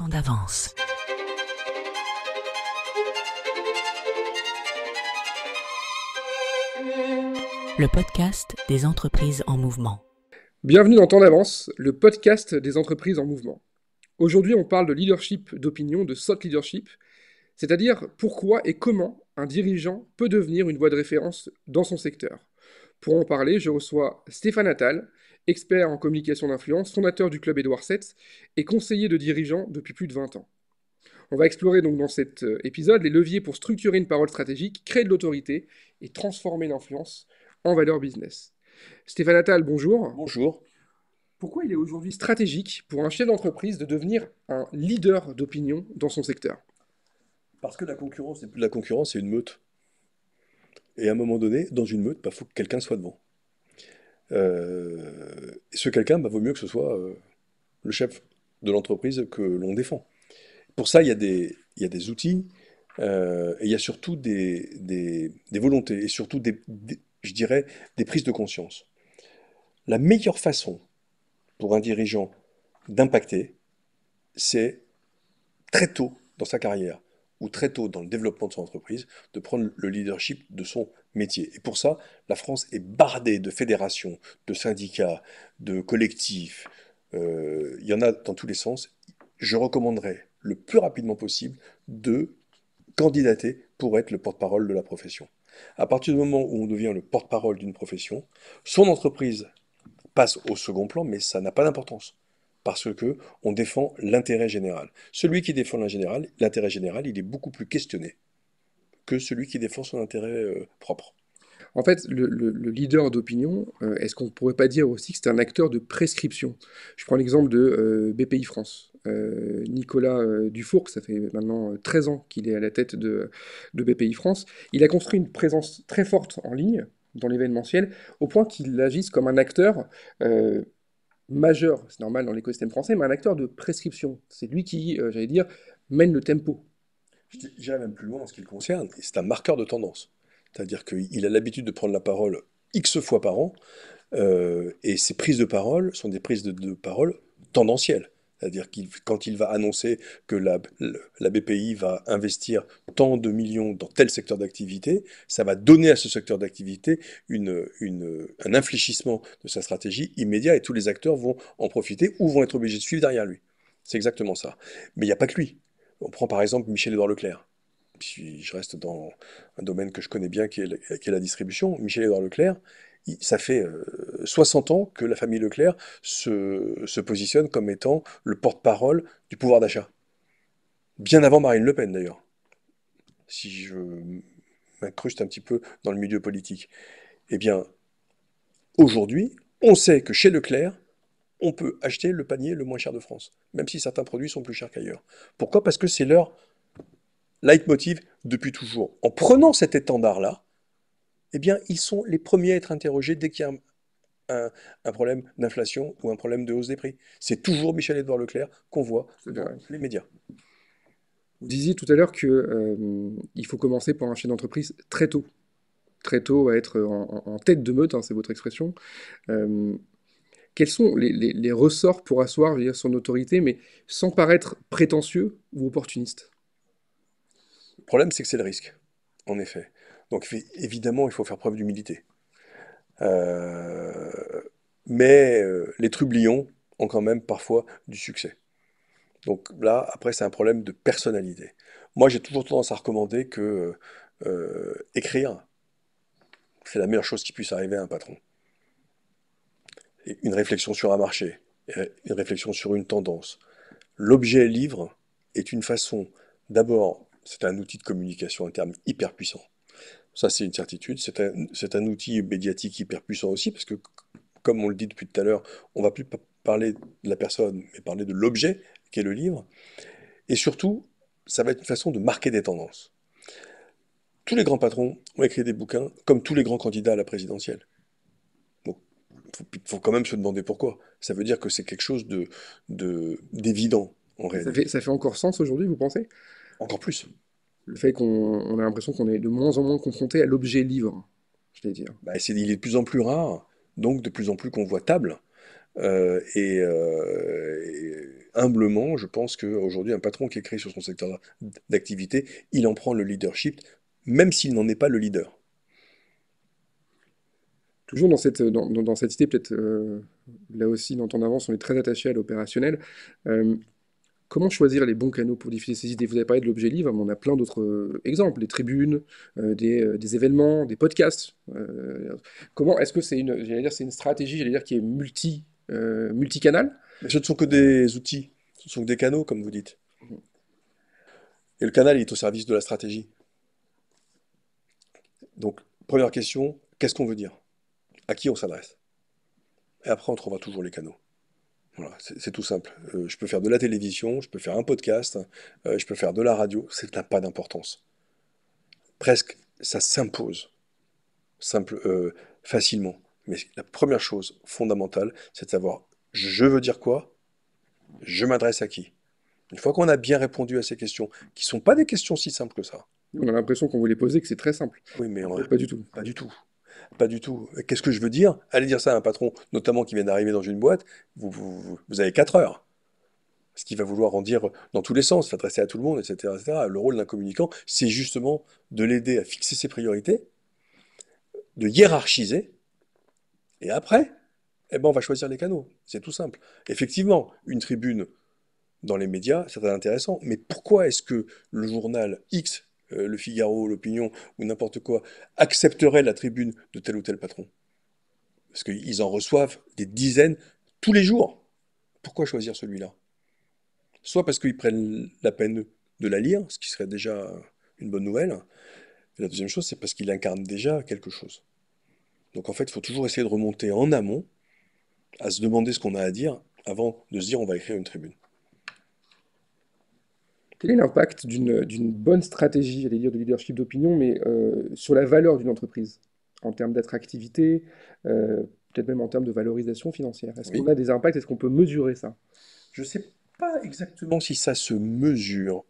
temps d'avance. Le podcast des entreprises en mouvement. Bienvenue dans Temps d'avance, le podcast des entreprises en mouvement. Aujourd'hui, on parle de leadership d'opinion, de thought leadership, c'est-à-dire pourquoi et comment un dirigeant peut devenir une voix de référence dans son secteur. Pour en parler, je reçois Stéphane Attal, expert en communication d'influence, fondateur du club Édouard VII et conseiller de dirigeants depuis plus de 20 ans. On va explorer donc dans cet épisode les leviers pour structurer une parole stratégique, créer de l'autorité et transformer l'influence en valeur business. Stéphane Attal, bonjour. Bonjour. Pourquoi il est aujourd'hui stratégique pour un chef d'entreprise de devenir un leader d'opinion dans son secteur? Parce que la concurrence n'est plus de la concurrence, c'est une meute. Et à un moment donné, dans une meute, il faut que quelqu'un soit devant. Et ce quelqu'un, vaut mieux que ce soit le chef de l'entreprise que l'on défend. Pour ça, il y a des outils, et il y a surtout des volontés, et surtout, je dirais, des prises de conscience. La meilleure façon pour un dirigeant d'impacter, c'est très tôt dans sa carrière, ou très tôt dans le développement de son entreprise, de prendre le leadership de son métier. Et pour ça, la France est bardée de fédérations, de syndicats, de collectifs. Il y en a dans tous les sens. Je recommanderais le plus rapidement possible de candidater pour être le porte-parole de la profession. À partir du moment où on devient le porte-parole d'une profession, son entreprise passe au second plan, mais ça n'a pas d'importance. Parce que on défend l'intérêt général. Celui qui défend l'intérêt général, il est beaucoup plus questionné que celui qui défend son intérêt propre. En fait, le leader d'opinion, est-ce qu'on ne pourrait pas dire aussi que c'est un acteur de prescription? Je prends l'exemple de BPI France. Nicolas Dufourcq, ça fait maintenant 13 ans qu'il est à la tête de BPI France. Il a construit une présence très forte en ligne, dans l'événementiel, au point qu'il agisse comme un acteur majeur, c'est normal dans l'écosystème français, mais un acteur de prescription. C'est lui qui, j'allais dire, mène le tempo. J'irai même plus loin en ce qui le concerne, et c'est un marqueur de tendance. C'est-à-dire qu'il a l'habitude de prendre la parole X fois par an, et ses prises de parole sont des prises de parole tendancielles. C'est-à-dire quand il va annoncer que la BPI va investir tant de millions dans tel secteur d'activité, ça va donner à ce secteur d'activité un infléchissement de sa stratégie immédiat et tous les acteurs vont en profiter ou vont être obligés de suivre derrière lui. C'est exactement ça. Mais il n'y a pas que lui. On prend par exemple Michel-Édouard Leclerc. Si je reste dans un domaine que je connais bien, qui est la distribution. Michel-Édouard Leclerc, ça fait 60 ans que la famille Leclerc se positionne comme étant le porte-parole du pouvoir d'achat. Bien avant Marine Le Pen d'ailleurs, si je m'incruste un petit peu dans le milieu politique. Eh bien, aujourd'hui, on sait que chez Leclerc, on peut acheter le panier le moins cher de France, même si certains produits sont plus chers qu'ailleurs. Pourquoi? Parce que c'est leur leitmotiv depuis toujours. En prenant cet étendard-là, eh bien, ils sont les premiers à être interrogés dès qu'il y a un problème d'inflation ou un problème de hausse des prix. C'est toujours Michel-Édouard Leclerc qu'on voit dans les médias. Vous disiez tout à l'heure que il faut commencer pour un chef d'entreprise très tôt. Très tôt à être en tête de meute, hein, c'est votre expression. Euh, Quels sont les ressorts pour asseoir, je veux dire, son autorité, mais sans paraître prétentieux ou opportuniste? Le problème, c'est que c'est le risque, en effet. Donc évidemment, il faut faire preuve d'humilité. Euh, mais les trublions ont quand même parfois du succès. Donc là, après, c'est un problème de personnalité. Moi, j'ai toujours tendance à recommander que écrire, c'est la meilleure chose qui puisse arriver à un patron. Et une réflexion sur un marché, une réflexion sur une tendance. L'objet livre est une façon, d'abord, c'est un outil de communication interne hyper puissant. Ça, c'est une certitude. C'est un outil médiatique hyper puissant aussi, parce que, comme on le dit depuis tout à l'heure, on va plus parler de la personne, mais parler de l'objet qu'est le livre. Et surtout, ça va être une façon de marquer des tendances. Tous les grands patrons ont écrit des bouquins, comme tous les grands candidats à la présidentielle. Donc, faut quand même se demander pourquoi. Ça veut dire que c'est quelque chose d'évident, en réalité. Ça fait encore sens aujourd'hui, vous pensez? Encore plus. Le fait qu'on a l'impression qu'on est de moins en moins confronté à l'objet livre, je vais dire. Bah, il est de plus en plus rare, donc de plus en plus convoitable. Et humblement, je pense qu'aujourd'hui, un patron qui écrit sur son secteur d'activité, il en prend le leadership, même s'il n'en est pas le leader. Toujours dans cette idée, peut-être là aussi, dans ton avance, on est très attaché à l'opérationnel. Euh, Comment choisir les bons canaux pour diffuser ces idées? Vous avez parlé de l'objet livre, mais on a plein d'autres exemples, des tribunes, des événements, des podcasts. Comment est-ce que j'allais dire, c'est une stratégie, j'allais dire, qui est multicanal? Mais ce ne sont que des outils, ce sont que des canaux, comme vous dites. Et le canal, il est au service de la stratégie. Donc, première question, qu'est-ce qu'on veut dire? À qui on s'adresse? Et après, on trouvera toujours les canaux. Voilà, c'est tout simple. Je peux faire de la télévision, je peux faire un podcast, je peux faire de la radio, ça n'a pas d'importance. Presque, ça s'impose facilement. Mais la première chose fondamentale, c'est de savoir, je veux dire quoi, je m'adresse à qui. Une fois qu'on a bien répondu à ces questions, qui ne sont pas des questions si simples que ça. On a l'impression qu'on vous les posait, que c'est très simple. Oui, mais En fait, pas du tout. pas du tout. Pas du tout. Qu'est-ce que je veux dire? Allez dire ça à un patron, notamment qui vient d'arriver dans une boîte, vous avez 4 heures. Parce qu'il va vouloir en dire dans tous les sens, s'adresser à tout le monde, etc., etc. Le rôle d'un communicant, c'est justement de l'aider à fixer ses priorités, de hiérarchiser, et après, eh ben, on va choisir les canaux. C'est tout simple. Effectivement, une tribune dans les médias, c'est très intéressant, mais pourquoi est-ce que le journal X, Le Figaro, l'Opinion, ou n'importe quoi, accepterait la tribune de tel ou tel patron? Parce qu'ils en reçoivent des dizaines tous les jours. Pourquoi choisir celui-là? Soit parce qu'ils prennent la peine de la lire, ce qui serait déjà une bonne nouvelle. Et la deuxième chose, c'est parce qu'il incarne déjà quelque chose. Donc en fait, il faut toujours essayer de remonter en amont, à se demander ce qu'on a à dire, avant de se dire on va écrire une tribune. Quel est l'impact d'une bonne stratégie, j'allais dire, de leadership d'opinion, mais sur la valeur d'une entreprise, en termes d'attractivité, euh, peut-être même en termes de valorisation financière? Est-ce qu'on Oui. a des impacts? Est-ce qu'on peut mesurer ça? Je ne sais pas exactement si ça se mesure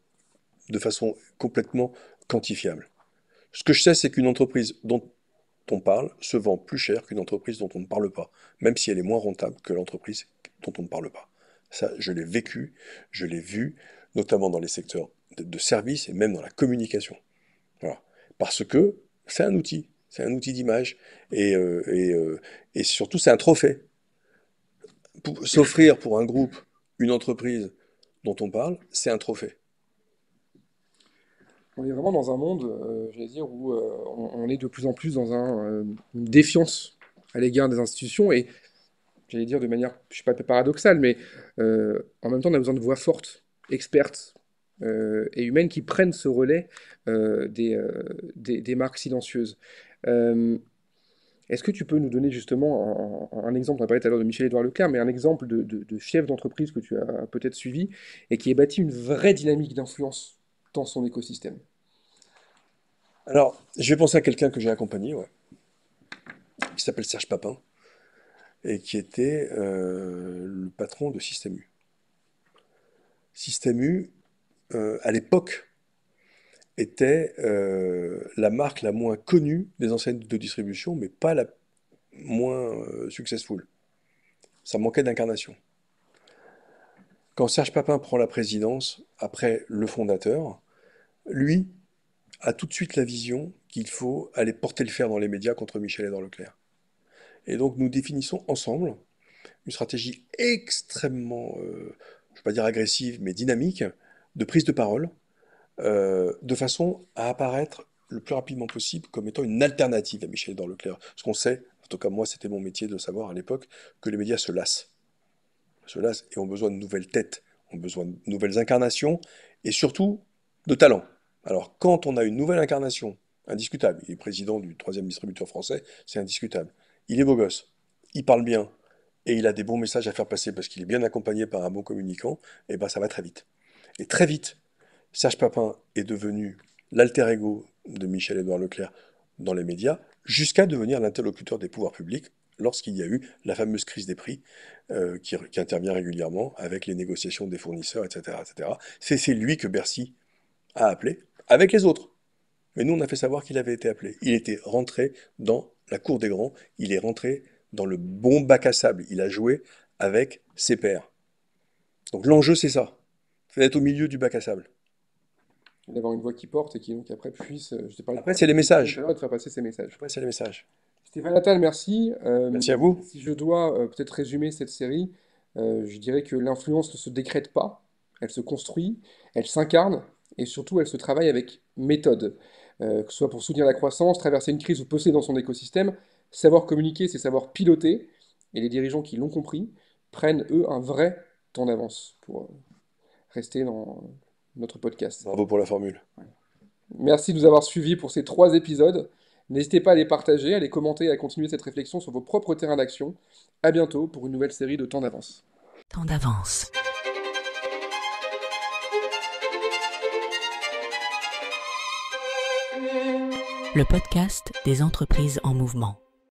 de façon complètement quantifiable. Ce que je sais, c'est qu'une entreprise dont on parle se vend plus cher qu'une entreprise dont on ne parle pas, même si elle est moins rentable que l'entreprise dont on ne parle pas. Ça, je l'ai vécu, je l'ai vu, notamment dans les secteurs de services et même dans la communication. Voilà. Parce que c'est un outil d'image et surtout c'est un trophée. S'offrir pour un groupe une entreprise dont on parle, c'est un trophée. On est vraiment dans un monde, j'allais dire, où on est de plus en plus dans une défiance à l'égard des institutions et, j'allais dire de manière, je sais pas, paradoxale, mais en même temps, on a besoin de voix fortes, expertes et humaines qui prennent ce relais des marques silencieuses. Euh, Est-ce que tu peux nous donner justement un exemple, on a parlé tout à l'heure de Michel-Édouard Leclerc, mais un exemple de chef d'entreprise que tu as peut-être suivi et qui a bâti une vraie dynamique d'influence dans son écosystème? Alors, je vais penser à quelqu'un que j'ai accompagné, ouais, qui s'appelle Serge Papin, et qui était le patron de Système U. Système U, à l'époque, était la marque la moins connue des enseignes de distribution, mais pas la moins successful. Ça manquait d'incarnation. Quand Serge Papin prend la présidence, après le fondateur, lui a tout de suite la vision qu'il faut aller porter le fer dans les médias contre Michel-Édouard Leclerc. Et donc nous définissons ensemble une stratégie extrêmement, je ne vais pas dire agressive, mais dynamique, de prise de parole, de façon à apparaître le plus rapidement possible comme étant une alternative à Michel-Édouard Leclerc. Parce qu'on sait, en tout cas moi c'était mon métier de savoir à l'époque, que les médias se lassent et ont besoin de nouvelles têtes, ont besoin de nouvelles incarnations et surtout de talent. Alors quand on a une nouvelle incarnation, indiscutable, il est président du troisième distributeur français, c'est indiscutable. Il est beau gosse, il parle bien et il a des bons messages à faire passer parce qu'il est bien accompagné par un bon communicant, et ben ça va très vite. Et très vite, Serge Papin est devenu l'alter ego de Michel-Édouard Leclerc dans les médias, jusqu'à devenir l'interlocuteur des pouvoirs publics lorsqu'il y a eu la fameuse crise des prix qui intervient régulièrement avec les négociations des fournisseurs, etc. etc. C'est lui que Bercy a appelé, avec les autres. Mais nous, on a fait savoir qu'il avait été appelé. Il était rentré dans la cour des grands, il est rentré dans le bon bac à sable. Il a joué avec ses pairs. Donc l'enjeu, c'est ça. C'est d'être au milieu du bac à sable. D'avoir une voix qui porte et qui donc après puisse, je sais pas, Après, c'est les messages. de faire passer ces messages. Après, c'est les messages. Stéphane Attal, merci. Merci à vous. Si je dois peut-être résumer cette série, je dirais que l'influence ne se décrète pas, elle se construit, elle s'incarne et surtout elle se travaille avec méthode. Que ce soit pour soutenir la croissance, traverser une crise ou posséder dans son écosystème, savoir communiquer, c'est savoir piloter. Et les dirigeants qui l'ont compris prennent, eux, un vrai temps d'avance pour rester dans notre podcast. Bravo pour la formule. Merci de nous avoir suivis pour ces 3 épisodes. N'hésitez pas à les partager, à les commenter et à continuer cette réflexion sur vos propres terrains d'action. À bientôt pour une nouvelle série de Temps d'avance. Temps d'avance. Le podcast des entreprises en mouvement.